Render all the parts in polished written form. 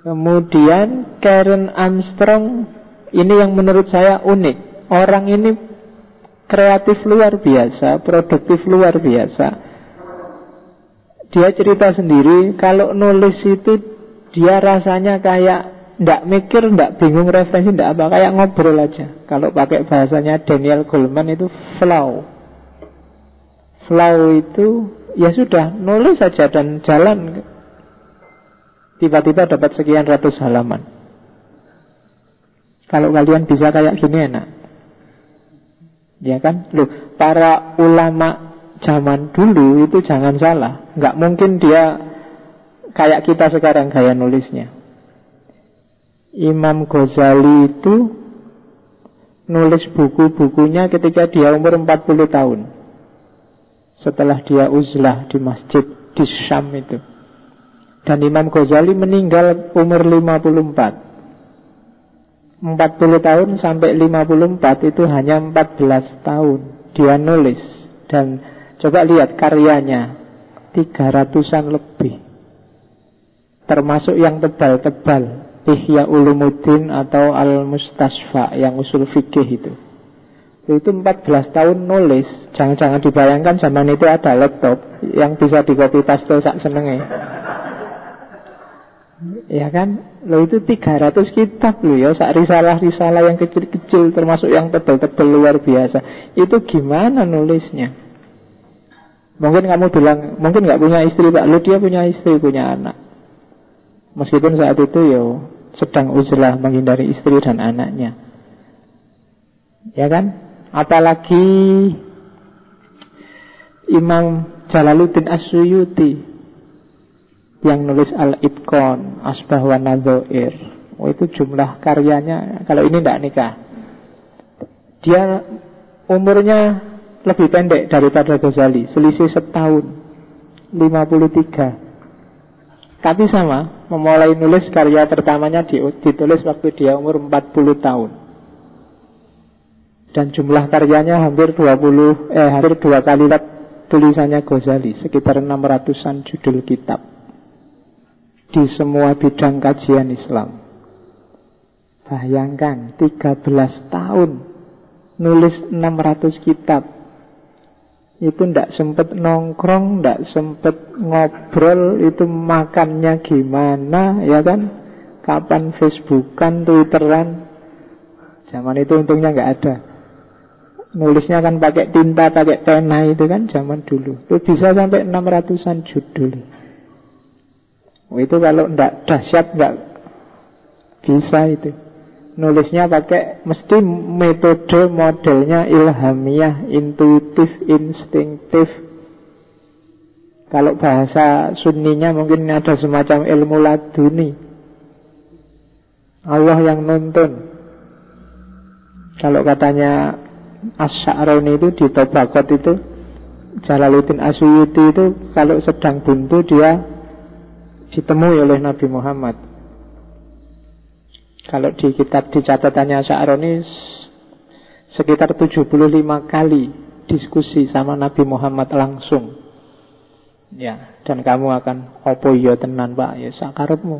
Kemudian Karen Armstrong, ini yang menurut saya unik. Orang ini kreatif luar biasa, produktif luar biasa. Dia cerita sendiri, kalau nulis itu dia rasanya kayak ndak mikir, ndak bingung referensi, ndak apa, kayak ngobrol aja. Kalau pakai bahasanya Daniel Goleman itu flow. Flow itu ya sudah, nulis saja dan jalan. Tiba-tiba dapat sekian ratus halaman. Kalau kalian bisa kayak gini enak. Ya kan? Loh, para ulama zaman dulu itu jangan salah. Nggak mungkin dia kayak kita sekarang gaya nulisnya. Imam Ghazali itu nulis buku-bukunya ketika dia umur 40 tahun. Setelah dia uzlah di masjid di Syam itu. Dan Imam Ghazali meninggal umur 54. 40 tahun sampai 54 itu hanya 14 tahun dia nulis. Dan coba lihat karyanya 300-an lebih. Termasuk yang tebal-tebal, Ihya Ulumuddin atau Al-Mustasfa yang usul fikih itu 14 tahun nulis. Jangan-jangan dibayangkan zaman itu ada laptop yang bisa di copy paste sak senenge. Ya kan? Loh, itu 300 kitab loh ya, sak risalah-risalah yang kecil-kecil termasuk yang tebal-tebal luar biasa. Itu gimana nulisnya? Mungkin kamu bilang, mungkin gak punya istri Pak. Loh, dia punya istri, punya anak. Meskipun saat itu ya sedang uzlah menghindari istri dan anaknya. Ya kan? Apalagi Imam Jalaluddin As-Suyuti yang nulis Al-Itqan, Asbah wa Nadzair. Itu jumlah karyanya. Kalau ini tidak nikah. Dia umurnya lebih pendek daripada Ghazali, selisih setahun, 53. Tapi sama, memulai nulis karya pertamanya ditulis waktu dia umur 40 tahun. Dan jumlah karyanya hampir 2 kali lipat tulisannya Ghazali, sekitar 600-an judul kitab di semua bidang kajian Islam. Bayangkan 13 tahun nulis 600 kitab. Itu ndak sempet nongkrong, ndak sempet ngobrol, itu makannya gimana, ya kan? Kapan Facebookan, Twitteran. Zaman itu untungnya nggak ada. Nulisnya kan pakai tinta, pakai pena, itu kan zaman dulu. Itu bisa sampai 600-an judul. Itu kalau ndak dahsyat nggak bisa itu. Nulisnya pakai mesti metode modelnya ilhamiah, intuitif, instinktif. Kalau bahasa sunninya mungkin ada semacam ilmu laduni. Allah yang nuntun. Kalau katanya As-Sa'roni itu di Tobaqot itu, Jalaluddin As-Suyuti itu kalau sedang buntu dia ditemui oleh Nabi Muhammad. Kalau di kitab di catatannya Sa'roni sekitar 75 kali diskusi sama Nabi Muhammad langsung. Ya, dan kamu akan opo ya tenan Pak, ya sakarepmu.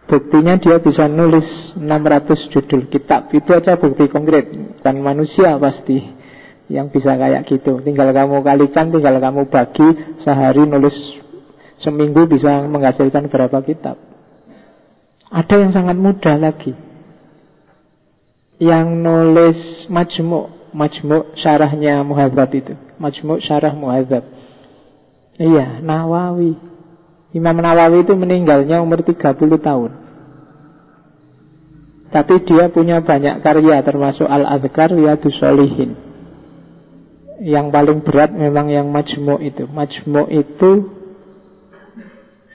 Buktinya dia bisa nulis 600 judul kitab. Itu aja bukti konkret. Kan manusia pasti yang bisa kayak gitu. Tinggal kamu kalikan, tinggal kamu bagi. Sehari nulis, seminggu bisa menghasilkan berapa kitab. Ada yang sangat mudah lagi, yang nulis Majmu' syarahnya Muhadzab itu. Majmu' syarah Muhadzab. Iya, Nawawi. Imam Nawawi itu meninggalnya umur 30 tahun. Tapi dia punya banyak karya, termasuk Al-Adhkar, Riyadhus Shalihin. Yang paling berat memang yang Majmu' itu. Majmu' itu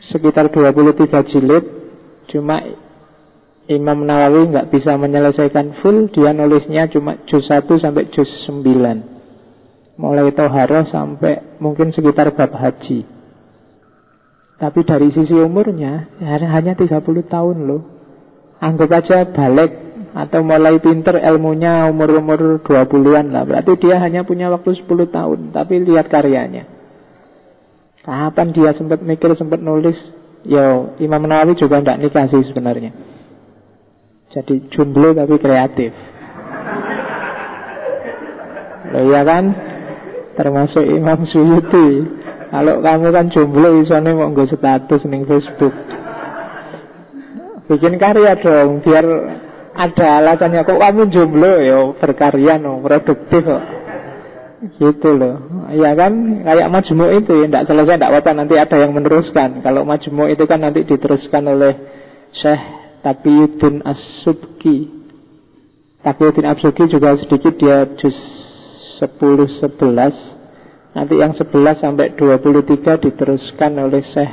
sekitar 23 jilid. Cuma Imam Nawawi nggak bisa menyelesaikan full. Dia nulisnya cuma juz 1 sampai juz 9, mulai Toharoh sampai mungkin sekitar bab haji. Tapi dari sisi umurnya hanya 30 tahun loh. Anggap aja balik atau mulai pinter ilmunya umur-umur 20-an lah. Berarti dia hanya punya waktu 10 tahun. Tapi lihat karyanya. Kapan dia sempat mikir, sempat nulis? Ya Imam Nawawi juga tidak nikah sih sebenarnya. Jadi jomblo tapi kreatif. Loh ya kan, termasuk Imam Suyuti. Kalau kamu kan jomblo, isone mau nggak status ning Facebook. Bikin karya dong, biar ada alasannya. Kok kamu jomblo? Ya berkarya no, produktif kok. Gitu loh. Ya kan, kayak Majmu' itu ya, tidak selesai, tidak apa-apa, nanti ada yang meneruskan. Kalau Majmu' itu kan nanti diteruskan oleh Syekh Taqiyuddin As-Subki. Taqiyuddin As-Subki juga sedikit, dia juz 10-11. Nanti yang 11 sampai 23 diteruskan oleh Syekh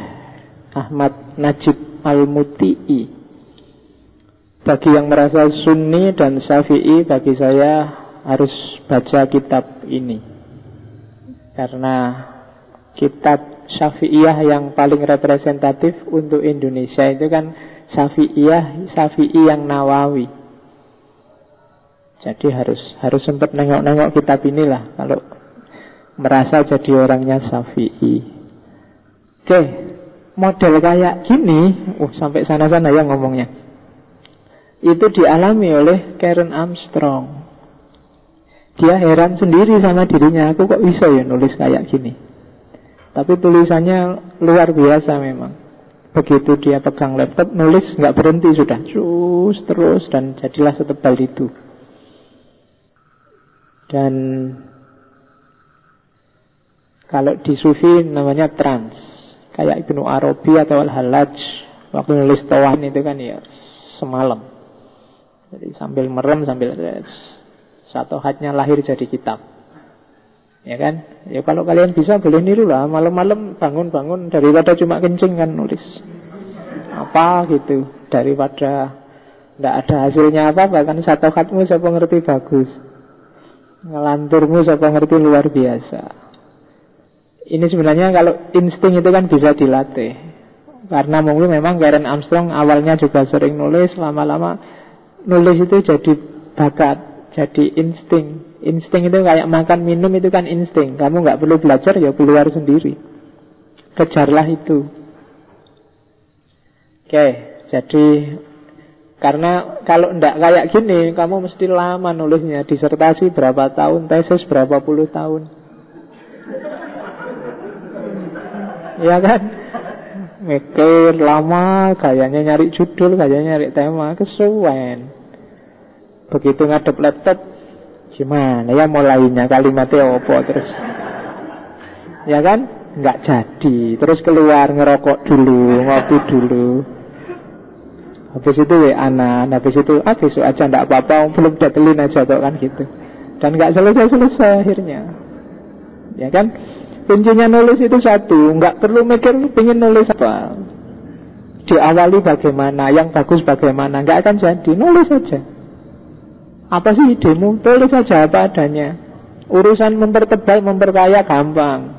Ahmad Najib Al-Muti'i. Bagi yang merasa Sunni dan Syafi'i, bagi saya harus baca kitab ini. Karena kitab Syafi'iyah yang paling representatif untuk Indonesia itu kan Syafi'i yang Nawawi. Jadi harus sempat nengok-nengok kitab inilah kalau merasa jadi orangnya Syafi'i. Oke, model kayak gini, sampai sana-sana ya ngomongnya. Itu dialami oleh Karen Armstrong. Dia heran sendiri sama dirinya, aku kok bisa ya nulis kayak gini. Tapi tulisannya luar biasa memang. Begitu dia pegang laptop, nulis nggak berhenti sudah, terus dan jadilah setebal itu. Dan kalau di Sufi namanya trans. Kayak Ibnu Arabi atau Al-Hallaj waktu nulis Tawain itu kan ya semalam. Jadi sambil merem, sambil satu hatnya lahir jadi kitab. Ya kan? Ya kalau kalian bisa boleh niru lah. Malam-malam bangun-bangun daripada cuma kencing kan nulis apa gitu. Daripada tidak ada hasilnya apa, bahkan satu hatmu siapa ngerti bagus. Ngelanturmu siapa ngerti luar biasa. Ini sebenarnya kalau insting itu kan bisa dilatih. Karena mungkin memang Karen Armstrong awalnya juga sering nulis, lama-lama nulis itu jadi bakat, jadi insting. Insting itu kayak makan minum, itu kan insting. Kamu nggak perlu belajar, ya keluar sendiri. Kejarlah itu. Oke, jadi karena kalau ndak kayak gini, kamu mesti lama nulisnya. Disertasi berapa tahun, tesis berapa puluh tahun. Ya kan? Mikir lama, gayanya nyari judul, gayanya nyari tema, kesuwen. Begitu ngadep laptop, gimana ya mulainya, kalimatnya apa terus. Ya kan? Nggak jadi. Terus keluar ngerokok dulu, ngopi dulu. Habis itu WA-an, habis itu besok aja nggak apa-apa, belum datelin aja kok kan gitu. Dan nggak selesai akhirnya. Ya kan? Kuncinya nulis itu satu, nggak perlu mikir pengen nulis apa. Diawali bagaimana, yang bagus bagaimana, nggak akan jadi, nulis saja. Apa sih idemu? Tulis saja apa adanya. Urusan mempertebal, memperkaya gampang.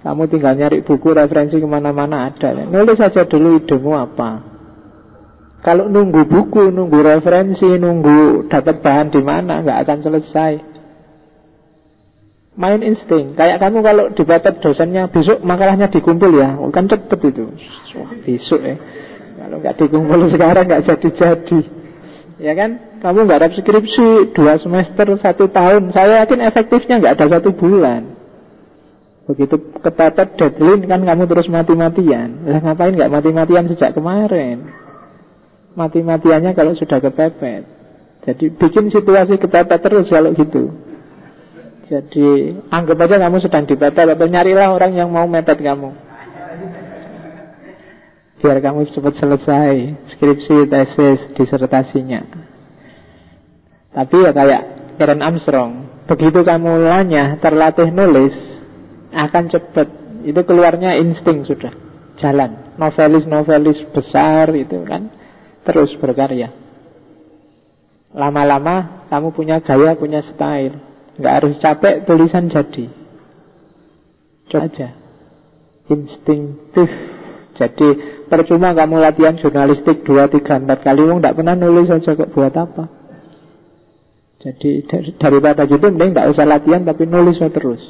Kamu tinggal nyari buku, referensi kemana-mana ada. Nulis saja dulu idemu apa. Kalau nunggu buku, nunggu referensi, nunggu dapat bahan di mana, nggak akan selesai. Main insting. Kayak kamu kalau dibatet dosennya, besok makalahnya dikumpul ya, kan cepet itu. Wah, besok ya. Kalau nggak dikumpul sekarang nggak jadi-jadi. Ya kan? Kamu nggak ada skripsi 2 semester 1 tahun. Saya yakin efektifnya nggak ada 1 bulan. Begitu kepepet deadline kan kamu terus mati-matian. Lah ngapain nggak mati-matian sejak kemarin? Mati-matiannya kalau sudah kepepet. Jadi bikin situasi kepepet terus kalau gitu. Jadi anggap aja kamu sedang dipepet, atau nyarilah orang yang mau mepet kamu, biar kamu cepat selesai skripsi, tesis, disertasinya. Tapi ya kayak Karen Armstrong, begitu kamu lanyah, terlatih nulis, akan cepat. Itu keluarnya insting sudah, jalan. Novelis-novelis besar itu kan terus berkarya. Lama-lama kamu punya gaya, punya style. Nggak harus capek, tulisan jadi. Coba aja. Instinktif. Jadi percuma kamu latihan jurnalistik 2, 3, 4 kali, nggak pernah nulis aja kok, buat apa. Jadi daripada gitu mending nggak usah latihan, tapi nulis terus.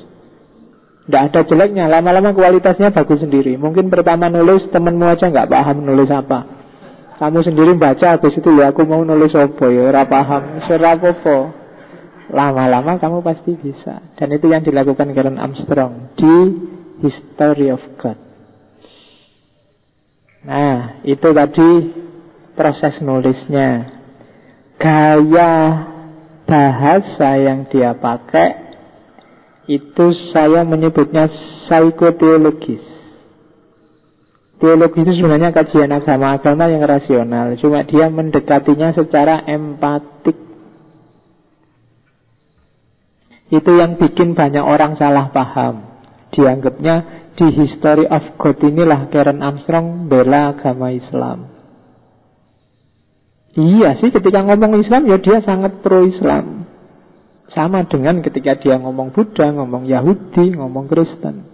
Tidak ada jeleknya, lama-lama kualitasnya bagus sendiri. Mungkin pertama nulis, temenmu aja nggak paham nulis apa. Kamu sendiri baca, habis itu ya aku mau nulis apa ya, ora paham, serapopo. Lama-lama kamu pasti bisa. Dan itu yang dilakukan Karen Armstrong di History of God. Nah, itu tadi proses nulisnya. Gaya bahasa yang dia pakai itu saya menyebutnya psikoteologis. Teologi itu sebenarnya kajian agama-agama yang rasional, cuma dia mendekatinya secara empatik. Itu yang bikin banyak orang salah paham. Dianggapnya di History of God inilah Karen Armstrong bela agama Islam. Iya sih, ketika ngomong Islam ya dia sangat pro-Islam. Sama dengan ketika dia ngomong Buddha, ngomong Yahudi, ngomong Kristen.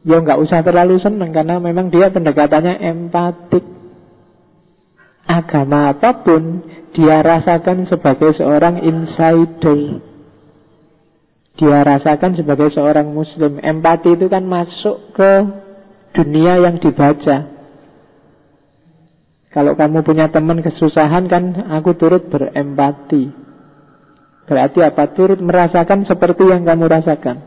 Ya nggak usah terlalu seneng, karena memang dia pendekatannya empatik. Agama apapun dia rasakan sebagai seorang insider. Dia rasakan sebagai seorang muslim. Empati itu kan masuk ke dunia yang dibaca. Kalau kamu punya teman kesusahan kan, aku turut berempati. Berarti apa? Turut merasakan seperti yang kamu rasakan.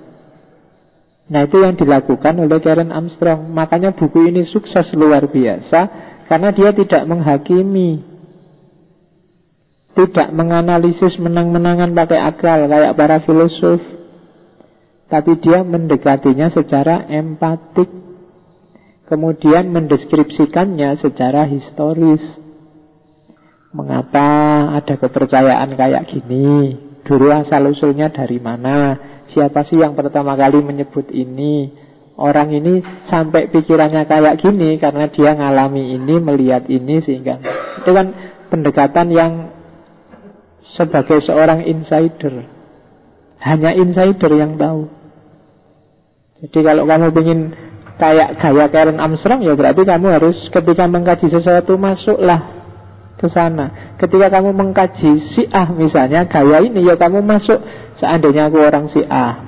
Nah, itu yang dilakukan oleh Karen Armstrong. Makanya buku ini sukses luar biasa, karena dia tidak menghakimi, tidak menganalisis menang-menangan pakai akal kayak para filosof, tapi dia mendekatinya secara empatik, kemudian mendeskripsikannya secara historis. Mengapa ada kepercayaan kayak gini? Dulu asal-usulnya dari mana? Siapa sih yang pertama kali menyebut ini? Orang ini sampai pikirannya kayak gini karena dia ngalami ini, melihat ini, sehingga itu kan pendekatan yang sebagai seorang insider. Hanya insider yang tahu. Jadi kalau kamu ingin kayak gaya Karen Armstrong, ya berarti kamu harus ketika mengkaji sesuatu masuklah ke sana. Ketika kamu mengkaji Syiah misalnya, gaya ini ya kamu masuk. Seandainya aku orang Syiah,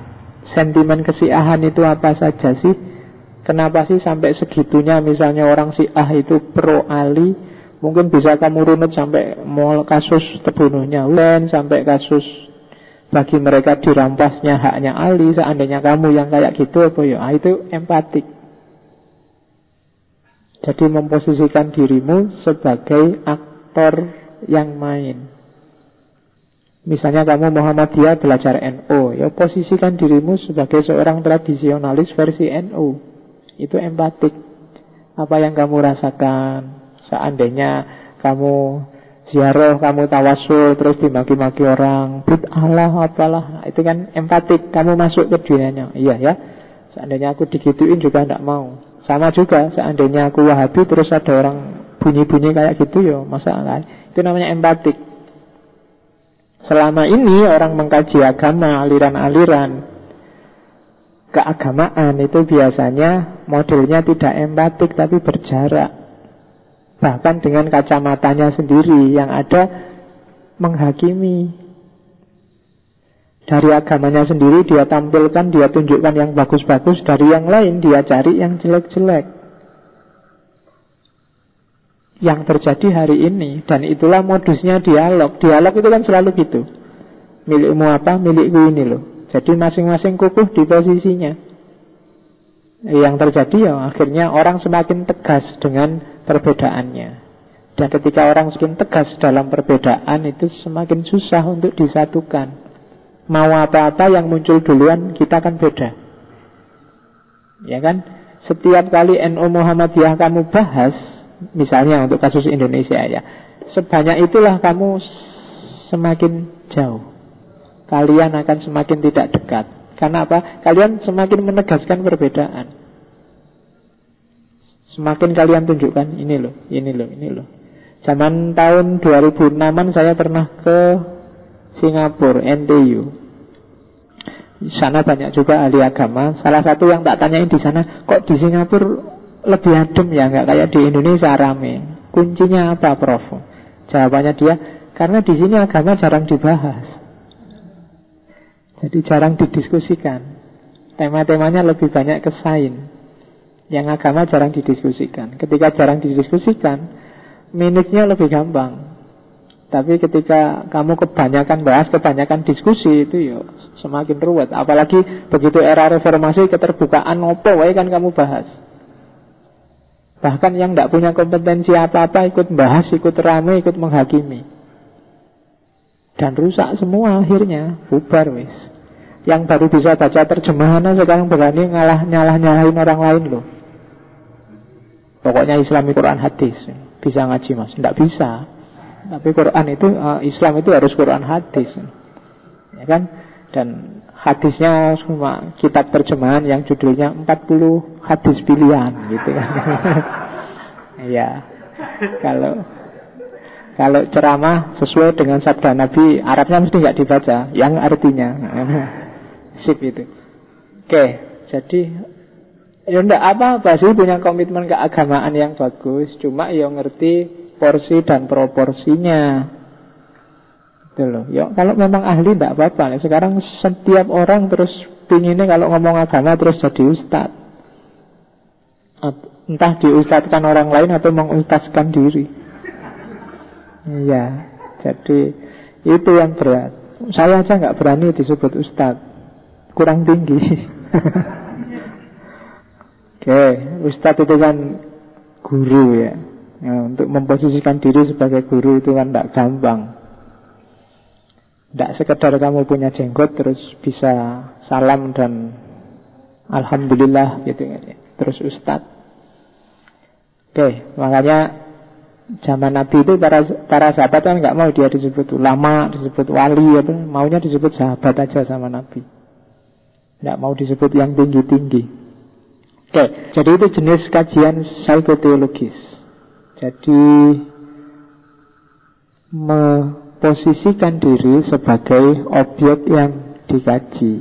sentimen kesiahan itu apa saja sih? Kenapa sih sampai segitunya misalnya orang Syiah itu pro Ali? Mungkin bisa kamu runut sampai kasus terbunuhnya Husain, sampai kasus bagi mereka dirampasnya haknya Ali. Seandainya kamu yang kayak gitu apa ya? Itu empatik. Jadi memposisikan dirimu sebagai aktor yang main. Misalnya kamu Muhammadiyah belajar NU, ya posisikan dirimu sebagai seorang tradisionalis versi NU. Itu empatik. Apa yang kamu rasakan? Seandainya kamu ziarah, kamu tawasul, terus dimaki-maki orang, bid'ah apalah, itu kan empatik. Kamu masuk ke dunianya. Iya ya, seandainya aku digituin juga tidak mau. Sama juga, seandainya aku Wahabi terus ada orang bunyi-bunyi kayak gitu, ya masalah. Itu namanya empatik. Selama ini orang mengkaji agama, aliran-aliran keagamaan itu biasanya modelnya tidak empatik tapi berjarak. Bahkan dengan kacamatanya sendiri yang ada menghakimi. Dari agamanya sendiri dia tampilkan, dia tunjukkan yang bagus-bagus, dari yang lain dia cari yang jelek-jelek. Yang terjadi hari ini, dan itulah modusnya dialog. Dialog itu kan selalu gitu. Milikmu apa, milikku ini loh. Jadi masing-masing kukuh di posisinya. Yang terjadi ya akhirnya orang semakin tegas dengan perbedaannya. Dan ketika orang semakin tegas dalam perbedaan, itu semakin susah untuk disatukan. Mau apa-apa yang muncul duluan, kita kan beda. Ya kan? Setiap kali NU Muhammadiyah kamu bahas, misalnya untuk kasus Indonesia ya, sebanyak itulah kamu semakin jauh. Kalian akan semakin tidak dekat. Karena apa? Kalian semakin menegaskan perbedaan. Semakin kalian tunjukkan, ini loh, ini loh, ini loh. Zaman tahun 2006-an saya pernah ke Singapura, NTU. Di sana banyak juga ahli agama. Salah satu yang tak tanyain di sana, kok di Singapura lebih adem ya, nggak kayak di Indonesia rame. Kuncinya apa, Prof? Jawabannya dia, karena di sini agama jarang dibahas. Jadi jarang didiskusikan. Tema-temanya lebih banyak ke sains. Yang agama jarang didiskusikan. Ketika jarang didiskusikan, minusnya lebih gampang. Tapi ketika kamu kebanyakan bahas, kebanyakan diskusi, itu ya semakin ruwet. Apalagi begitu era reformasi, keterbukaan opo wae kan kamu bahas. Bahkan yang tidak punya kompetensi apa-apa ikut bahas, ikut rame, ikut menghakimi. Dan rusak semua akhirnya, bubar wis. Yang baru bisa baca terjemahan sekarang berani nyalahin orang lain loh. Pokoknya Islami Quran hadis. Bisa ngaji mas? Tidak bisa. Tapi Quran itu, Islam itu harus Quran hadis, ya kan? Dan hadisnya cuma kitab terjemahan yang judulnya 40 hadis pilihan gitu kan. Ya. Kalau ceramah sesuai dengan sabda Nabi, Arabnya mesti nggak dibaca, yang artinya. Sip itu. Oke, jadi ya enggak apa-apa sih punya komitmen keagamaan yang bagus, cuma ya ngerti porsi dan proporsinya. Gitu loh. Ya, kalau memang ahli tidak apa-apa. Sekarang setiap orang terus pinginnya kalau ngomong agama terus jadi ustad. Entah diustadkan orang lain atau mengustadkan diri. Iya. Jadi itu yang berat. Saya aja nggak berani disebut ustad. Kurang tinggi. Oke, ustad itu kan guru ya. Ya, untuk memposisikan diri sebagai guru itu kan tidak gampang. Tidak sekedar kamu punya jenggot terus bisa salam dan alhamdulillah gitu ya. Terus ustad. Oke, makanya zaman Nabi itu para sahabat kan nggak mau dia disebut ulama, disebut wali, apa, maunya disebut sahabat aja sama Nabi. Tidak mau disebut yang tinggi-tinggi. Oke, jadi itu jenis kajian psikoteologis. Jadi memposisikan diri sebagai objek yang dikaji.